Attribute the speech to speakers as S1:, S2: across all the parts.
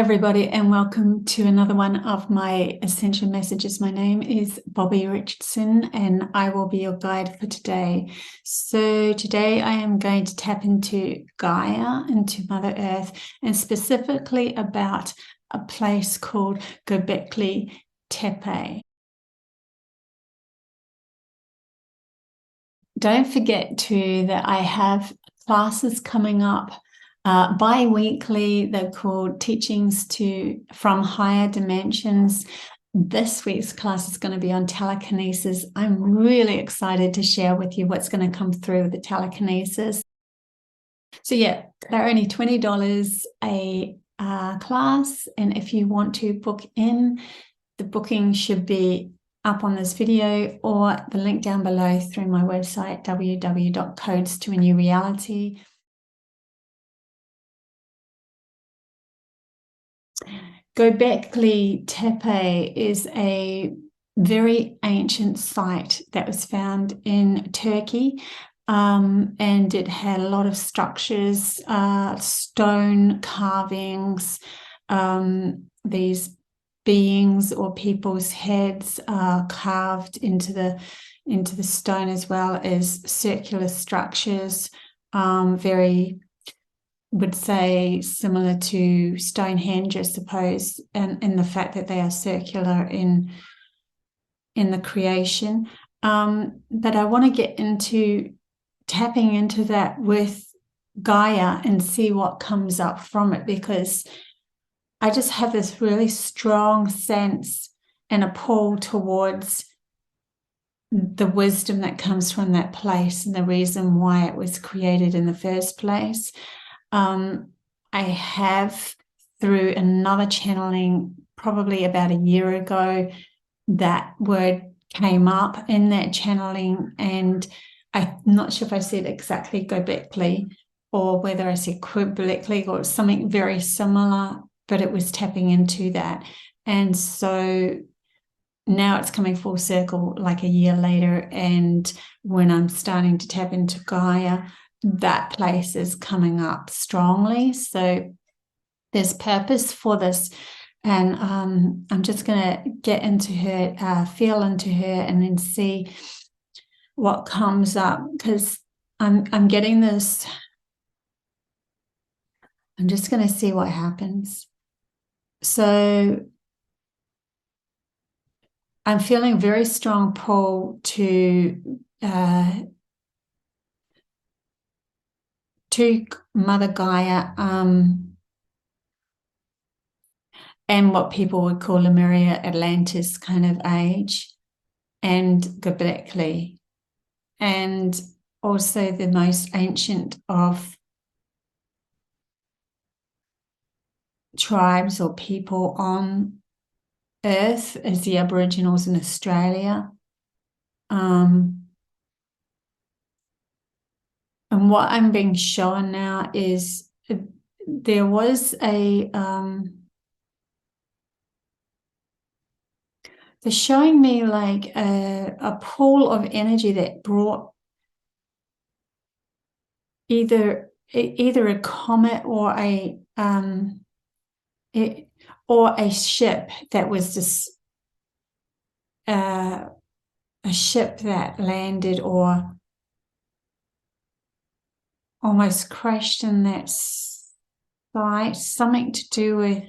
S1: everybody, and welcome to another one of my Ascension Messages. My name is Bobbie Richardson, and I will be your guide for today. So today I am going to tap into Gaia, into Mother Earth, and specifically about a place called Gobekli Tepe. Don't forget too that I have classes coming up bi-weekly. They're called Teachings from Higher Dimensions. This week's class is going to be on telekinesis. I'm really excited to share with you what's going to come through with the telekinesis. So yeah, they're only $20 a class, and if you want to book in, the booking should be up on this video or the link down below through my website, www.codestoanew-reality. Gobekli Tepe is a very ancient site that was found in Turkey, and it had a lot of structures, stone carvings, these beings or people's heads are carved into the stone, as well as circular structures, very, would say, similar to Stonehenge, I suppose, and in the fact that they are circular in the creation. But I want to get into tapping into that with Gaia and see what comes up from it, because I just have this really strong sense and a pull towards the wisdom that comes from that place and the reason why it was created in the first place. I have, through another channeling probably about a year ago, that word came up in that channeling, and I'm not sure if I said exactly Gobekli or whether I said Gobekli or something very similar, but it was tapping into that. And so now it's coming full circle like a year later, and when I'm starting to tap into Gaia, that place is coming up strongly. So there's purpose for this, and I'm just going to get into her, feel into her, and then see what comes up, because I'm getting this. I'm just going to see what happens. So I'm feeling a very strong pull to Mother Gaia, and what people would call Lemuria, Atlantis kind of age, and Gobekli, and also the most ancient of tribes or people on Earth is the Aboriginals in Australia. And what I'm being shown now is there was they're showing me like a pool of energy that brought either a comet or a ship that was just a ship that landed or almost crashed in that site, something to do with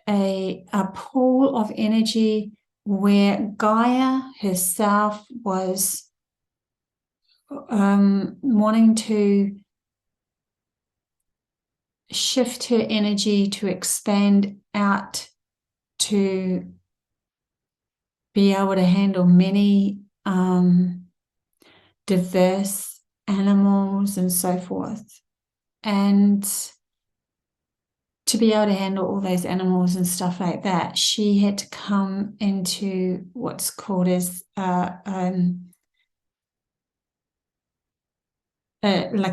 S1: a pool of energy where Gaia herself was wanting to shift her energy to expand out to be able to handle many diverse animals and so forth, and to be able to handle all those animals and stuff like that, she had to come into what's called as like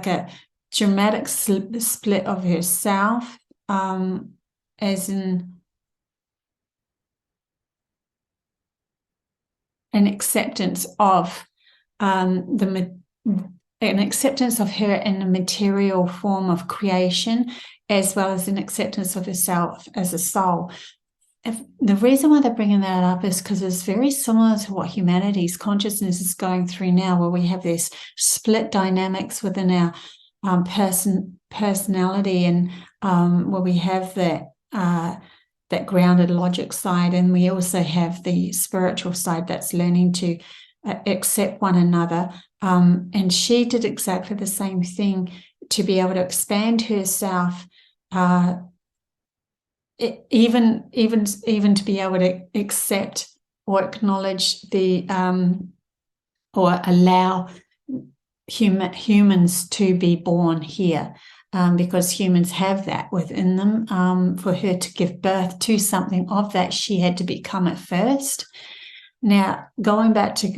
S1: a dramatic split of herself, as in an acceptance of the an acceptance of her in the material form of creation, as well as an acceptance of herself as a soul. The reason why they're bringing that up is because it's very similar to what humanity's consciousness is going through now, where we have this split dynamics within our personality, and where we have that grounded logic side, and we also have the spiritual side that's learning to accept one another. And she did exactly the same thing to be able to expand herself, even to be able to accept or acknowledge or allow humans to be born here, because humans have that within them. For her to give birth to something of that, she had to become it first. Now, going back to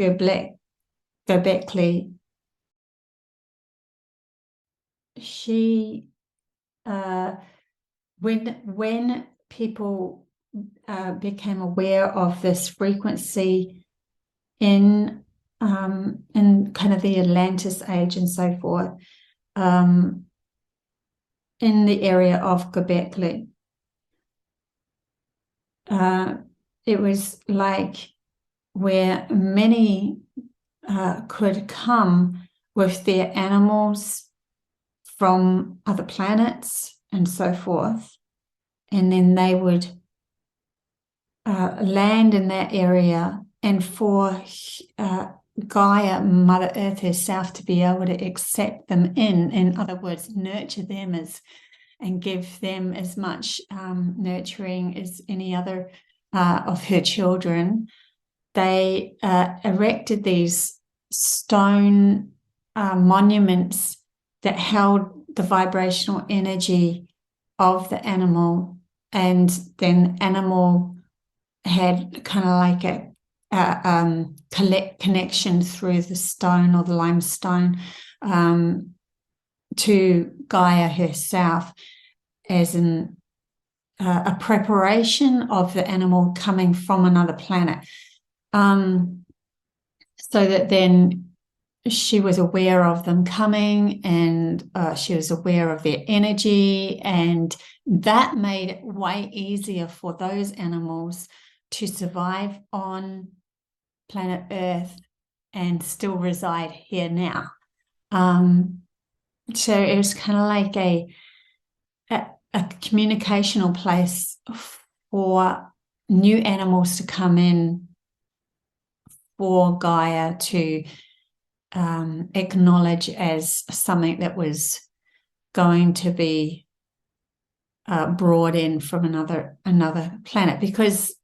S1: Gobekli, she when people became aware of this frequency in kind of the Atlantis age and so forth, in the area of Gobekli, it was like where many could come with their animals from other planets and so forth, and then they would land in that area, and for Gaia, Mother Earth herself, to be able to accept them in other words, nurture them and give them as much nurturing as any other of her children. They erected these stone monuments that held the vibrational energy of the animal, and then animal had kind of like a connection through the stone or the limestone to Gaia herself, as in a preparation of the animal coming from another planet, so that then she was aware of them coming, and she was aware of their energy, and that made it way easier for those animals to survive on planet Earth and still reside here now. So it was kind of like a communicational place for new animals to come in, for Gaia to acknowledge as something that was going to be brought in from another planet, because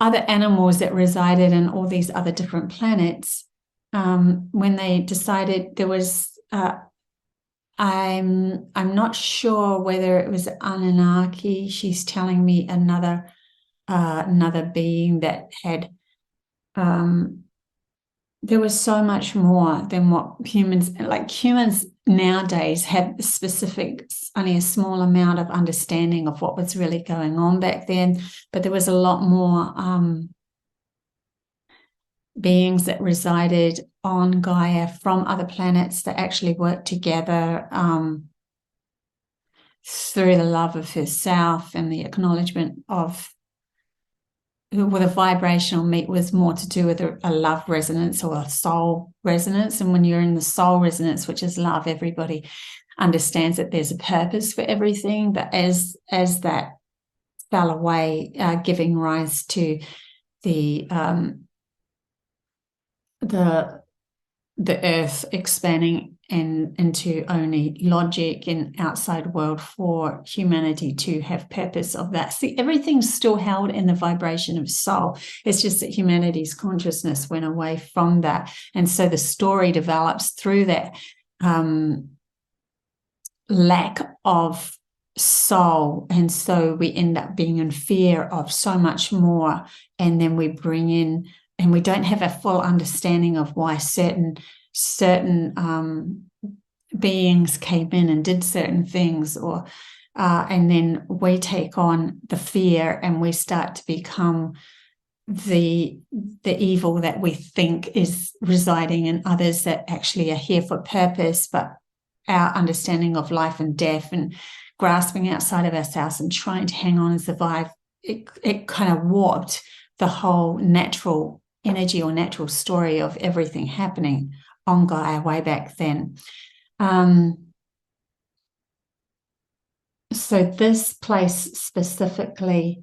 S1: other animals that resided in all these other different planets, when they decided there was I'm not sure whether it was Anunnaki. She's telling me another being that had there was so much more than what humans nowadays have only a small amount of understanding of what was really going on back then, but there was a lot more beings that resided on Gaia from other planets that actually worked together through the love of herself and the acknowledgement of, with a vibrational meet, was more to do with a love resonance or a soul resonance. And when you're in the soul resonance, which is love, everybody understands that there's a purpose for everything. But as that fell away, giving rise to the earth expanding and into only logic and outside world for humanity to have purpose of that. See, everything's still held in the vibration of soul. It's just that humanity's consciousness went away from that. And so the story develops through that lack of soul. And so we end up being in fear of so much more. And then we bring in, and we don't have a full understanding of why certain beings came in and did certain things, or and then we take on the fear, and we start to become the evil that we think is residing in others that actually are here for purpose, but our understanding of life and death and grasping outside of ourselves and trying to hang on and survive, it kind of warped the whole natural energy or natural story of everything happening on Gaia way back then. So this place specifically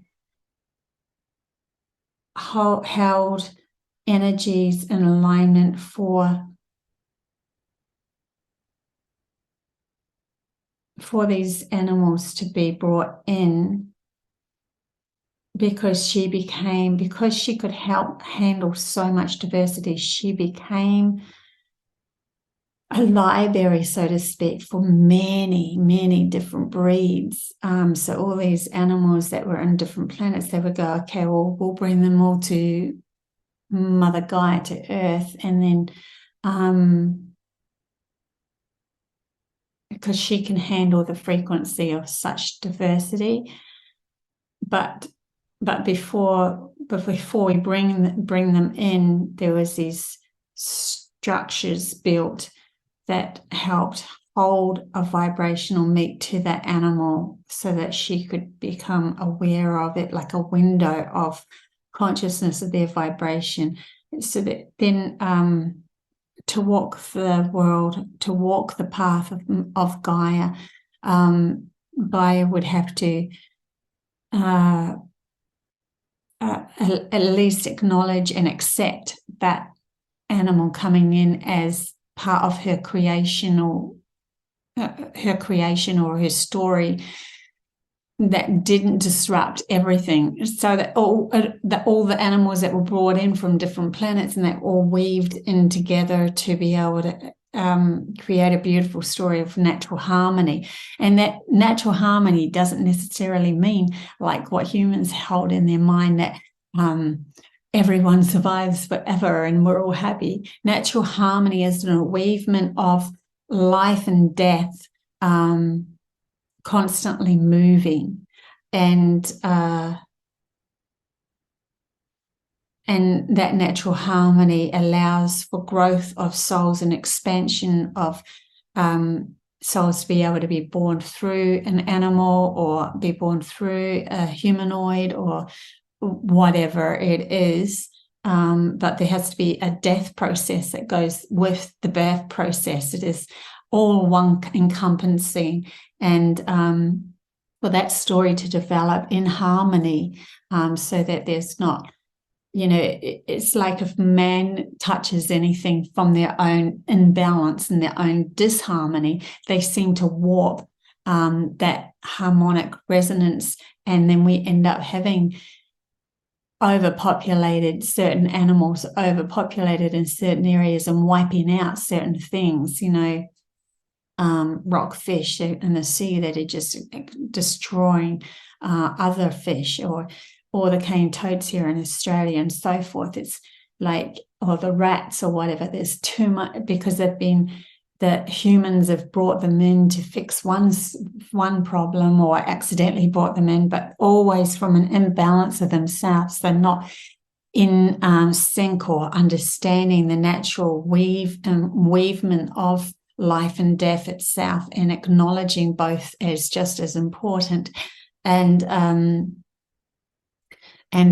S1: held energies in alignment for these animals to be brought in, because she could help handle so much diversity. She became a library, so to speak, for many, many different breeds. So all these animals that were in different planets, they would go, okay, well, we'll bring them all to Mother Gaia, to Earth, and then because she can handle the frequency of such diversity. But before we bring them in, there was these structures built that helped hold a vibrational meet to that animal so that she could become aware of it, like a window of consciousness of their vibration, so that then to walk the world, to walk the path of Gaia, Gaia would have to at least acknowledge and accept that animal coming in as part of her creation or her story, that didn't disrupt everything, so that all the animals that were brought in from different planets and that all weaved in together to be able to create a beautiful story of natural harmony. And that natural harmony doesn't necessarily mean like what humans hold in their mind, that everyone survives forever and we're all happy. Natural harmony is an weavement of life and death, constantly moving, and that natural harmony allows for growth of souls and expansion of souls to be able to be born through an animal or be born through a humanoid or whatever it is. But there has to be a death process that goes with the birth process. It is all one encompassing, and for that story to develop in harmony, so that there's not, it's like if man touches anything from their own imbalance and their own disharmony, they seem to warp that harmonic resonance, and then we end up having overpopulated certain animals, overpopulated in certain areas, and wiping out certain things, rockfish in the sea that are just destroying other fish, or the cane toads here in Australia and so forth. It's like, or the rats or whatever. There's too much, because the humans have brought them in to fix one problem, or accidentally brought them in, but always from an imbalance of themselves. They're not in sync or understanding the natural weavement of life and death itself, and acknowledging both as just as important. And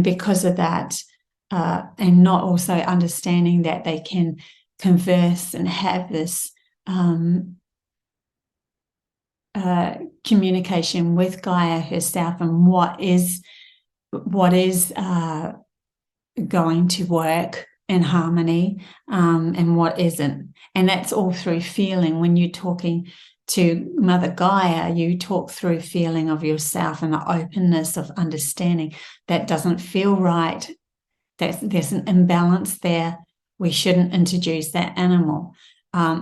S1: because of that, and not also understanding that they can converse and have this communication with Gaia herself, and what is going to work in harmony, and what isn't. And that's all through feeling. When you're talking to Mother Gaia, you talk through feeling of yourself and the openness of understanding that doesn't feel right, that there's an imbalance there. We shouldn't introduce that animal.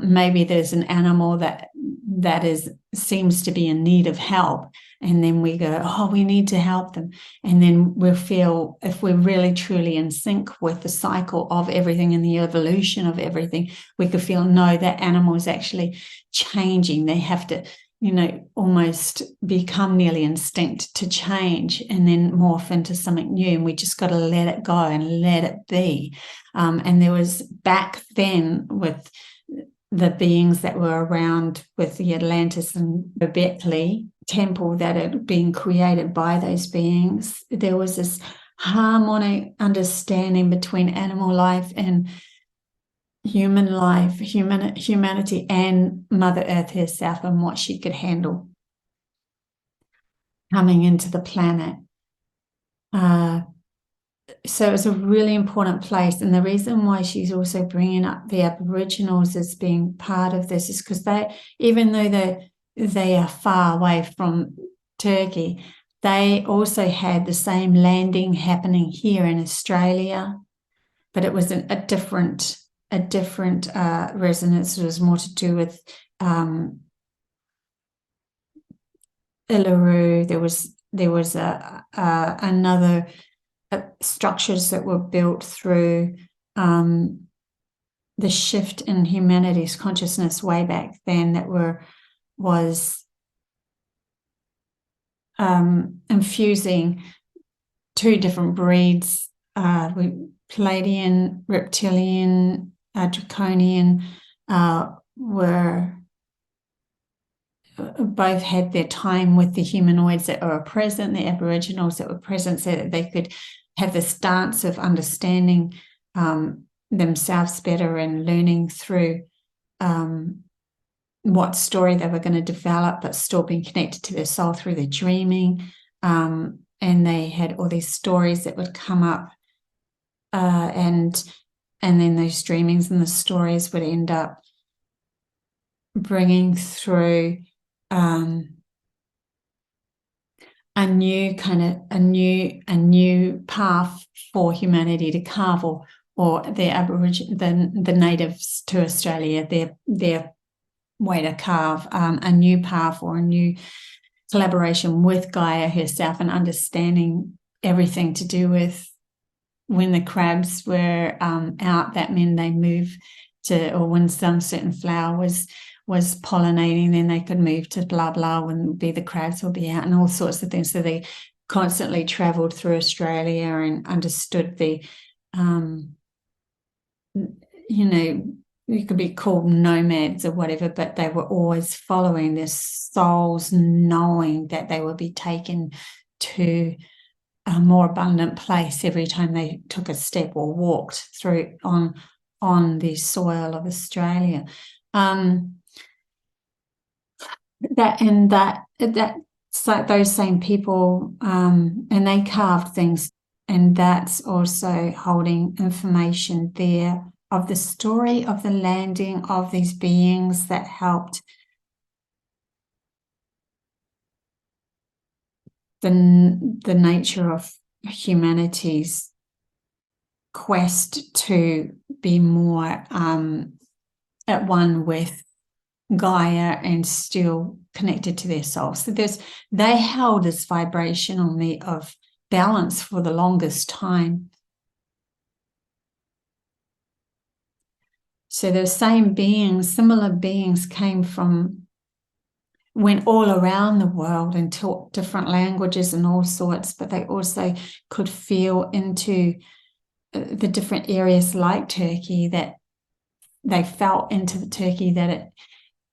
S1: Maybe there's an animal that seems to be in need of help, and then we go, oh, we need to help them. And then we'll feel, if we're really truly in sync with the cycle of everything and the evolution of everything, we could feel, no, that animal is actually changing. They have to almost become nearly instinct to change and then morph into something new. And we just got to let it go and let it be. And there was back then with the beings that were around with the Atlantis and Gobekli temple that had been created by those beings, there was this harmonic understanding between animal life and human life, humanity, and Mother Earth herself, and what she could handle coming into the planet. So it was a really important place. And the reason why she's also bringing up the Aboriginals as being part of this is because even though they are far away from Turkey, they also had the same landing happening here in Australia, but it was a different resonance. It was more to do with Uluru. There was another structures that were built through the shift in humanity's consciousness way back then that was infusing two different breeds, Pleiadian, reptilian, draconian, were both had their time with the humanoids that were present, the Aboriginals that were present, so that they could have this dance of understanding themselves better and learning through what story they were going to develop, but still being connected to their soul through their dreaming. And they had all these stories that would come up, and then those dreamings and the stories would end up bringing through a new path for humanity to carve, or the natives to Australia, their way to carve a new path or a new collaboration with Gaia herself, and understanding everything to do with when the crabs were out, that meant they move to, or when some certain flower was pollinating, then they could move to blah blah, when the crabs will be out, and all sorts of things. So they constantly traveled through Australia and understood the you could be called nomads or whatever, but they were always following their souls, knowing that they would be taken to a more abundant place every time they took a step or walked through on the soil of Australia. Those same people, and they carved things, and that's also holding information there of the story of the landing of these beings that helped the nature of humanity's quest to be more at one with Gaia and still connected to their soul. So they held this vibration on me of balance for the longest time. So the same beings, similar beings went all around the world and taught different languages and all sorts, but they also could feel into the different areas like Turkey, that they felt into the Turkey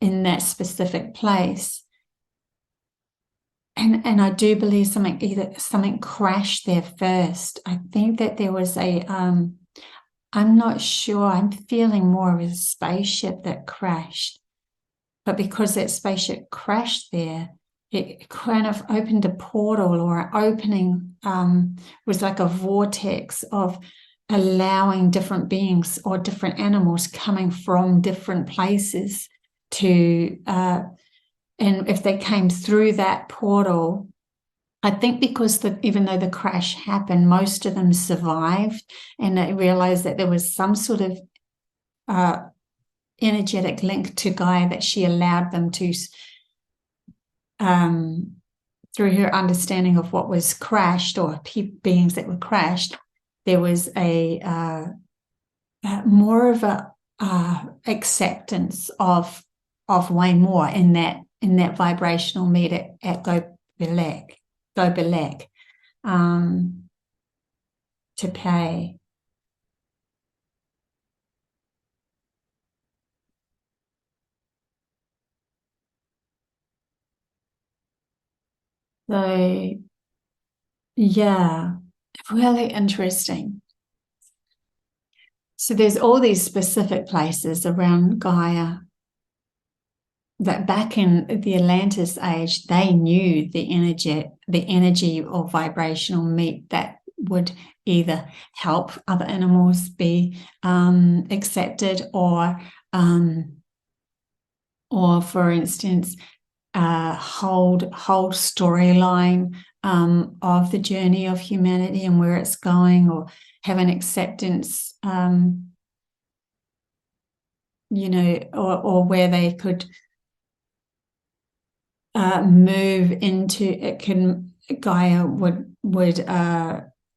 S1: in that specific place. And I do believe something crashed there first. I think that there was I'm not sure, I'm feeling more of a spaceship that crashed. But because that spaceship crashed there, it kind of opened a portal, or an opening, was like a vortex of allowing different beings or different animals coming from different places to, and if they came through that portal, I think because even though the crash happened, most of them survived, and they realized that there was some sort of energetic link to Gaia that she allowed them to, through her understanding of what was crashed, or beings that were crashed, there was a more of a acceptance of way more, in that in that vibrational meet at Gobekli, Tepe. So yeah, really interesting. So there's all these specific places around Gaia that back in the Atlantis age, they knew the energy or vibrational meet that would either help other animals be accepted, or for instance, whole storyline of the journey of humanity and where it's going, or have an acceptance, or where they could move into it. Gaia would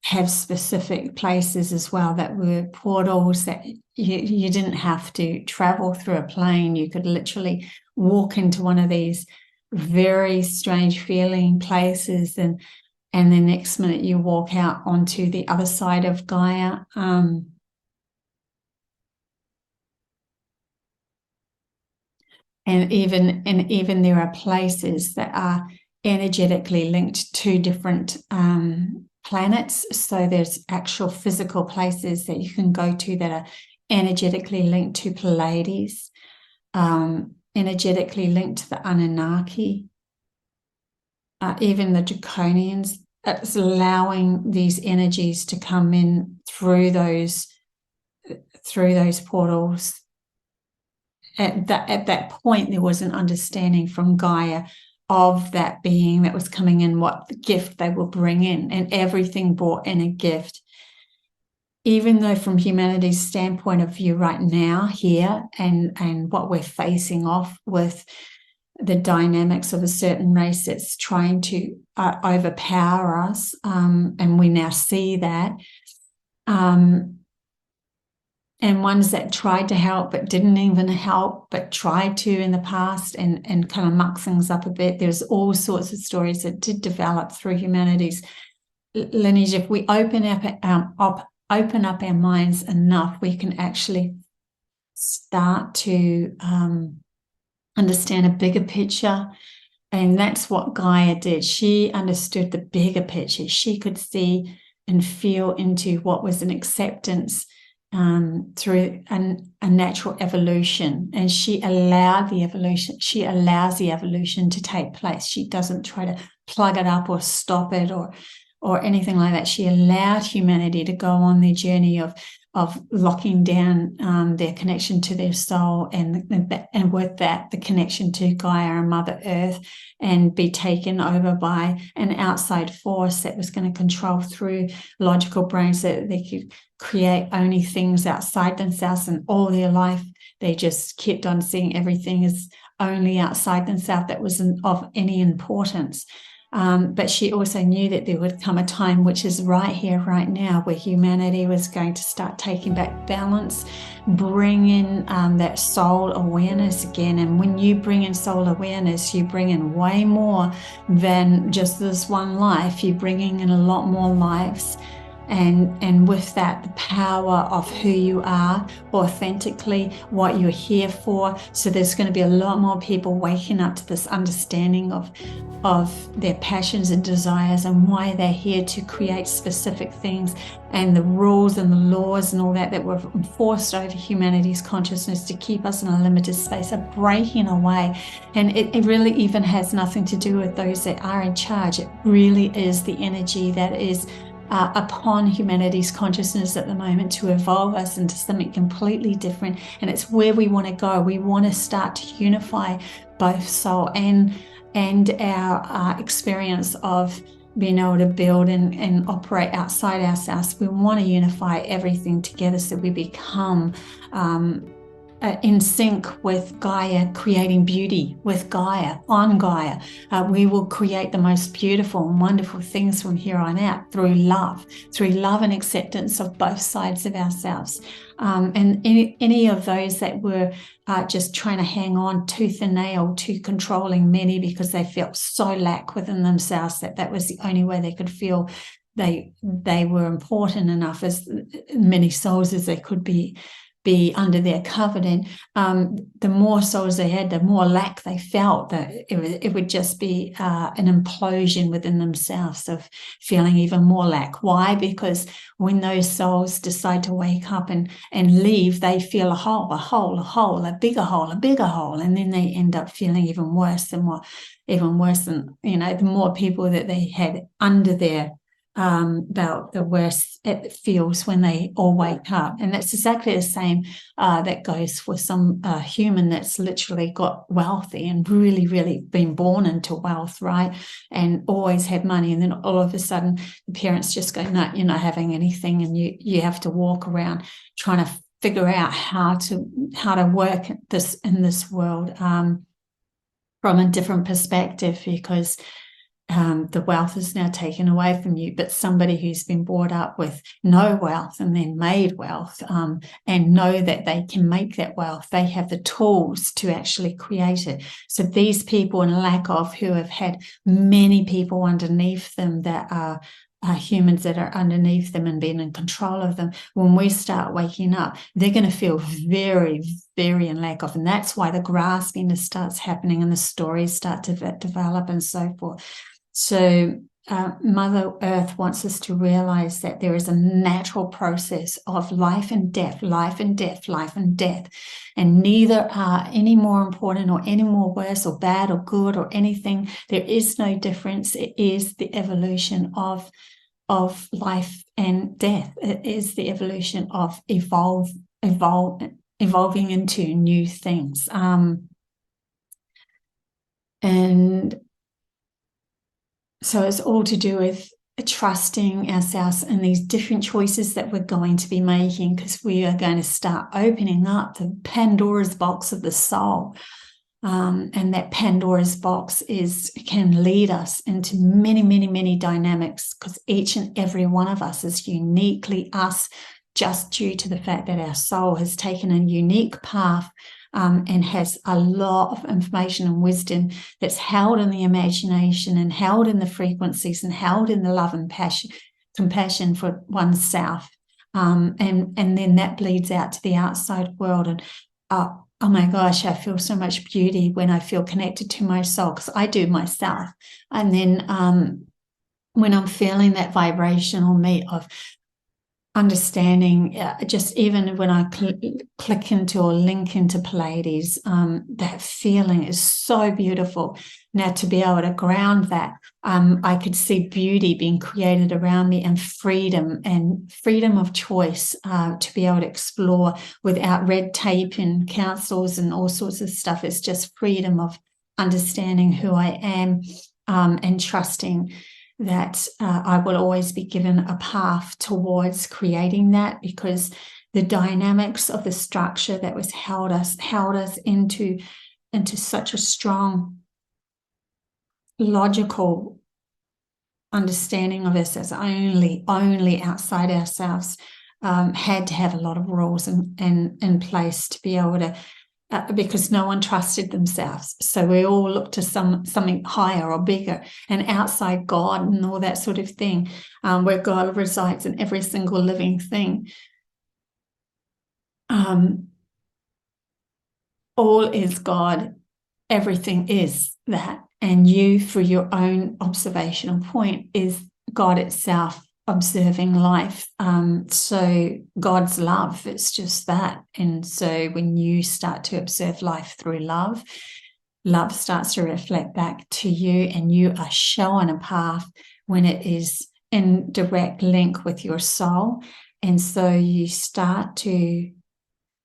S1: have specific places as well that were portals that you didn't have to travel through a plane. You could literally walk into one of these very strange feeling places, and the next minute you walk out onto the other side of Gaia. And even there are places that are energetically linked to different planets. So there's actual physical places that you can go to that are energetically linked to Pleiades, energetically linked to the Anunnaki, even the Draconians. It's allowing these energies to come in through those portals. At that point, there was an understanding from Gaia of that being that was coming in, what the gift they will bring in, and everything brought in a gift. Even though from humanity's standpoint of view right now here, and what we're facing off with, the dynamics of a certain race that's trying to overpower us, and we now see that, and ones that tried to help but didn't even help, but tried to in the past and kind of muck things up a bit. There's all sorts of stories that did develop through humanity's lineage. If we open up our minds enough, we can actually start to understand a bigger picture. And that's what Gaia did. She understood the bigger picture. She could see and feel into what was an acceptance through a natural evolution, and she allowed the evolution. She allows the evolution to take place. She doesn't try to plug it up or stop it or anything like that. She allowed humanity to go on their journey of locking down their connection to their soul, and with that, the connection to Gaia and Mother Earth, and be taken over by an outside force that was going to control through logical brains, that they could create only things outside themselves, and all their life they just kept on seeing everything as only outside themselves that wasn't of any importance. But she also knew that there would come a time, which is right here, right now, where humanity was going to start taking back balance, bring in that soul awareness again. And when you bring in soul awareness, you bring in way more than just this one life. You're bringing in a lot more lives. And with that, the power of who you are authentically, what you're here for. So there's going to be a lot more people waking up to this understanding of their passions and desires, and why they're here to create specific things, and the rules and the laws and all that were enforced over humanity's consciousness to keep us in a limited space are breaking away. And it really even has nothing to do with those that are in charge. It really is the energy that is upon humanity's consciousness at the moment to evolve us into something completely different. And it's where we want to go. We want to start to unify both soul and our experience of being able to build and operate outside ourselves. We want to unify everything together so we become in sync with Gaia, creating beauty with Gaia, on Gaia. We will create the most beautiful and wonderful things from here on out through love and acceptance of both sides of ourselves. And any of those that were just trying to hang on tooth and nail to controlling many because they felt so lack within themselves that was the only way they could feel they were important enough, as many souls as they could be under their covenant. The more souls they had, the more lack they felt, that it would just be an implosion within themselves of feeling even more lack. Why? Because when those souls decide to wake up and leave, they feel a bigger hole, and then they end up feeling even worse than, the more people that they had under their belt, the worse it feels when they all wake up. And that's exactly the same that goes for some human that's literally got wealthy and really, really been born into wealth, right? And always had money. And then all of a sudden the parents just go, no, you're not having anything. And you have to walk around trying to figure out how to work in this world from a different perspective, because the wealth is now taken away from you. But somebody who's been brought up with no wealth and then made wealth, and know that they can make that wealth, they have the tools to actually create it. So these people in lack of, who have had many people underneath them that are humans that are underneath them and being in control of them, when we start waking up, they're going to feel very, very in lack of. And that's why the grasping starts happening and the stories start to develop and so forth. So Mother Earth wants us to realize that there is a natural process of life and death, and neither are any more important or any more worse or bad or good or anything. There is no difference. It is the evolution of life and death. It is the evolution of evolving into new things. And so it's all to do with trusting ourselves in these different choices that we're going to be making, because we are going to start opening up the Pandora's box of the soul. And that Pandora's box can lead us into many, many, many dynamics, because each and every one of us is uniquely us, just due to the fact that our soul has taken a unique path, and has a lot of information and wisdom that's held in the imagination and held in the frequencies and held in the love and compassion for oneself. And then that bleeds out to the outside world. And oh my gosh, I feel so much beauty when I feel connected to my soul, because I do myself. And then when I'm feeling that vibrational meet of understanding, just even when I click into or link into Pleiades, that feeling is so beautiful. Now, to be able to ground that, I could see beauty being created around me, and freedom of choice, to be able to explore without red tape and councils and all sorts of stuff. It's just freedom of understanding who I am, and trusting that I will always be given a path towards creating that, because the dynamics of the structure that was held us into such a strong logical understanding of us as only outside ourselves, had to have a lot of rules in place to be able to, because no one trusted themselves. So we all look to something higher or bigger, and outside God and all that sort of thing, where God resides in every single living thing. All is God, everything is that, and you, for your own observational point, is God itself observing life. So God's love, it's just that. And so when you start to observe life through love starts to reflect back to you, and you are shown a path when it is in direct link with your soul. And so you start to,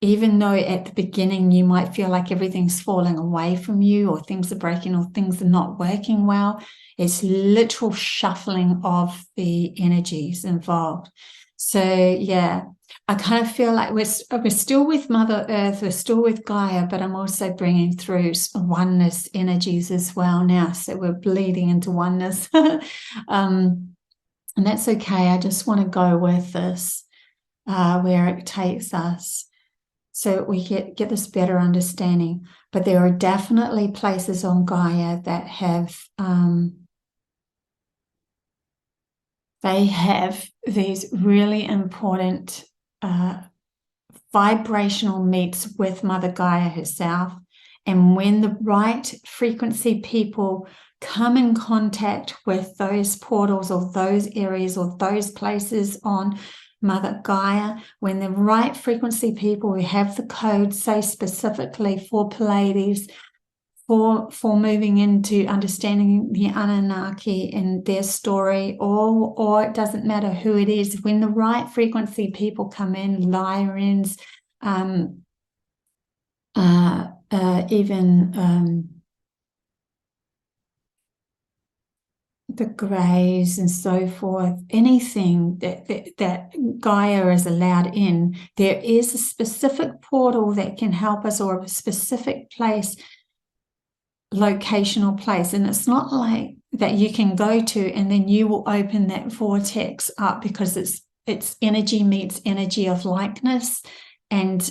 S1: even though at the beginning you might feel like everything's falling away from you, or things are breaking, or things are not working well, it's literal shuffling of the energies involved. So yeah, I kind of feel like we're still with Mother Earth, we're still with Gaia, but I'm also bringing through oneness energies as well now. So we're bleeding into oneness, and that's okay. I just want to go with this where it takes us, so we get this better understanding. But there are definitely places on Gaia that have they have these really important vibrational meets with Mother Gaia herself. And when the right frequency people come in contact with those portals or those areas or those places on Mother Gaia, when the right frequency people who have the code, say specifically for Pleiades, for moving into understanding the Anunnaki and their story, or it doesn't matter who it is, when the right frequency people come in, Lyrians, even the Greys and so forth, anything that Gaia is allowed in, there is a specific portal that can help us, or a specific place, locational place, and it's not like that you can go to and then you will open that vortex up, because it's energy meets energy of likeness, and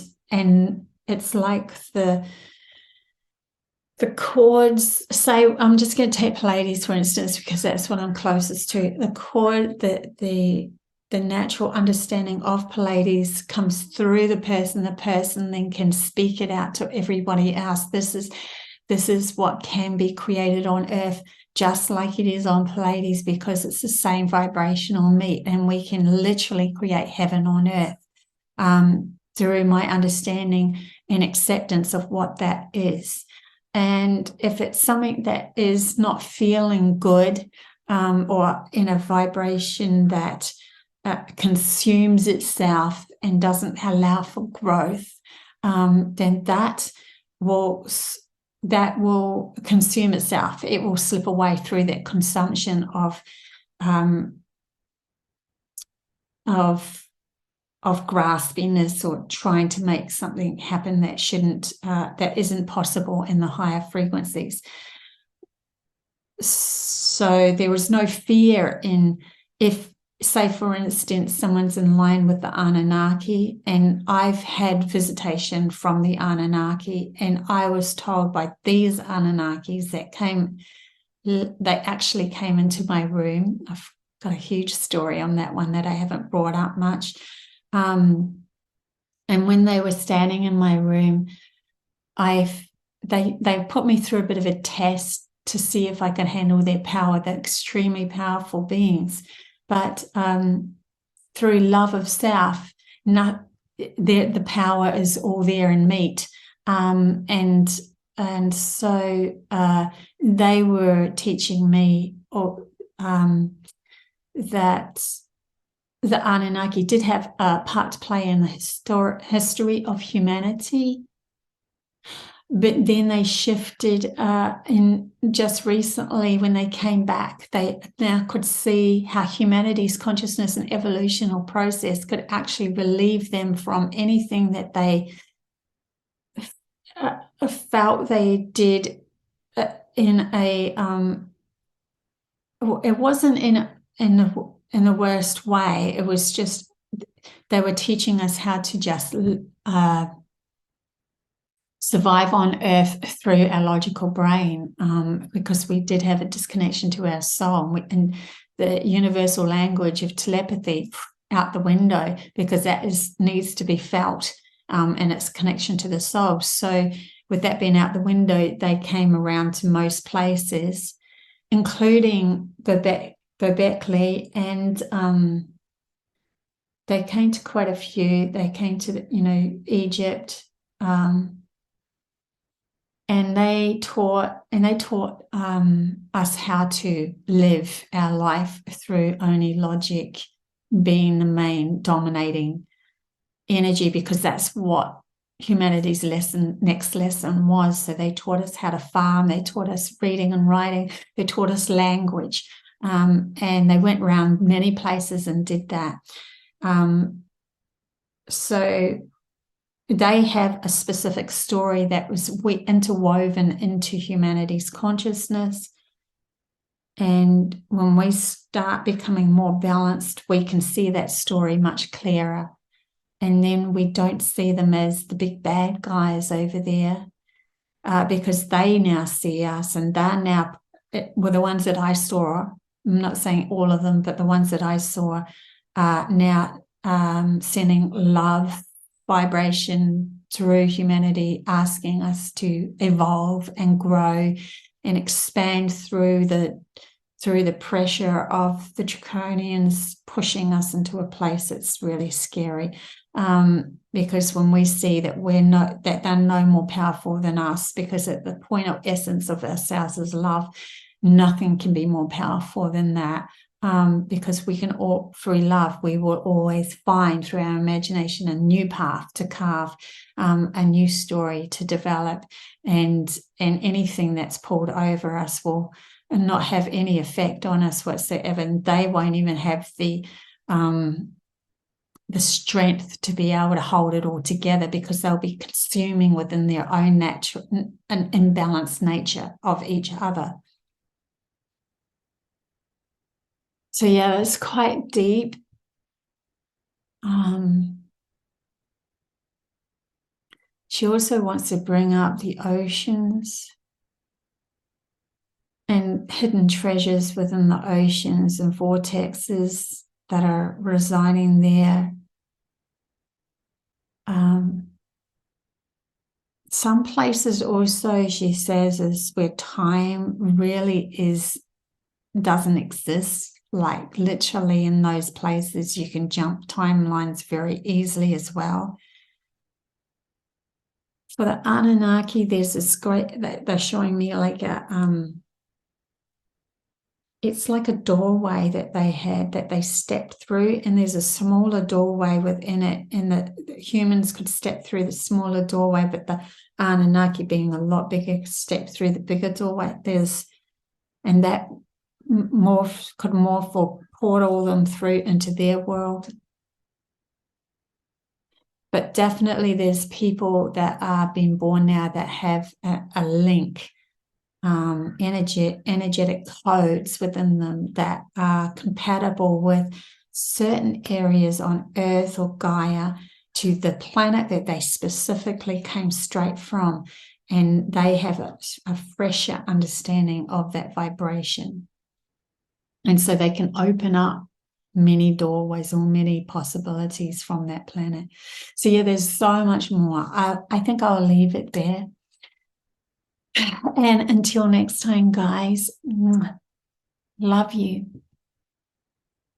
S1: it's like the chords. Say, I'm just going to take Pleiades for instance, because that's what I'm closest to. The chord, the natural understanding of Pleiades comes through the person then can speak it out to everybody else. This is what can be created on Earth, just like it is on Pleiades, because it's the same vibrational meet, and we can literally create heaven on Earth through my understanding and acceptance of what that is. And if it's something that is not feeling good, or in a vibration that consumes itself and doesn't allow for growth, then that will consume itself. It will slip away through that consumption of graspiness, or trying to make something happen that shouldn't, that isn't possible in the higher frequencies. So there was no fear in, if, say, for instance, someone's in line with the Anunnaki, and I've had visitation from the Anunnaki, and I was told by these Anunnakis they actually came into my room. I've got a huge story on that one that I haven't brought up much. And when they were standing in my room, they put me through a bit of a test to see if I could handle their power. They're extremely powerful beings. But through love of self, the power is all there in meet. And so they were teaching me that the Anunnaki did have a part to play in the history of humanity. But then they shifted in just recently when they came back. They now could see how humanity's consciousness and evolutional process could actually relieve them from anything that they felt they did in a it wasn't in the worst way. It was just they were teaching us how to just survive on Earth through our logical brain, because we did have a disconnection to our soul, and the universal language of telepathy out the window, because that needs to be felt, and its connection to the soul. So with that being out the window, they came around to most places, including Gobekli, and they came to quite a few. They came to Egypt. And they taught us how to live our life through only logic being the main dominating energy, because that's what humanity's next lesson was. So they taught us how to farm, they taught us reading and writing, they taught us language, and they went around many places and did that. So they have a specific story that was interwoven into humanity's consciousness. And when we start becoming more balanced, we can see that story much clearer. And then we don't see them as the big bad guys over there, because they now see us, and they're now, were the ones that I saw, I'm not saying all of them, but the ones that I saw are now sending love vibration through humanity, asking us to evolve and grow and expand through the pressure of the draconians pushing us into a place that's really scary. Because when we see that that they're no more powerful than us, because at the point of essence of ourselves is love, nothing can be more powerful than that. Because we can all, through love, we will always find through our imagination a new path to carve, a new story to develop, and anything that's pulled over us will not have any effect on us whatsoever. And they won't even have the strength to be able to hold it all together, because they'll be consuming within their own natural and imbalanced nature of each other. So yeah, it's quite deep. She also wants to bring up the oceans and hidden treasures within the oceans and vortexes that are residing there. Some places also, she says, is where time really doesn't exist. Like literally in those places, you can jump timelines very easily as well. For the Anunnaki, there's this great, they're showing me like it's like a doorway that they had that they stepped through, and there's a smaller doorway within it, and the humans could step through the smaller doorway, but the Anunnaki, being a lot bigger, step through the bigger doorway. And that could morph or portal them through into their world. But definitely there's people that are being born now that have a link, energetic codes within them that are compatible with certain areas on Earth or Gaia to the planet that they specifically came straight from, and they have a fresher understanding of that vibration, and so they can open up many doorways or many possibilities from that planet. So yeah, there's so much more. I think I'll leave it there. And until next time, guys, love you.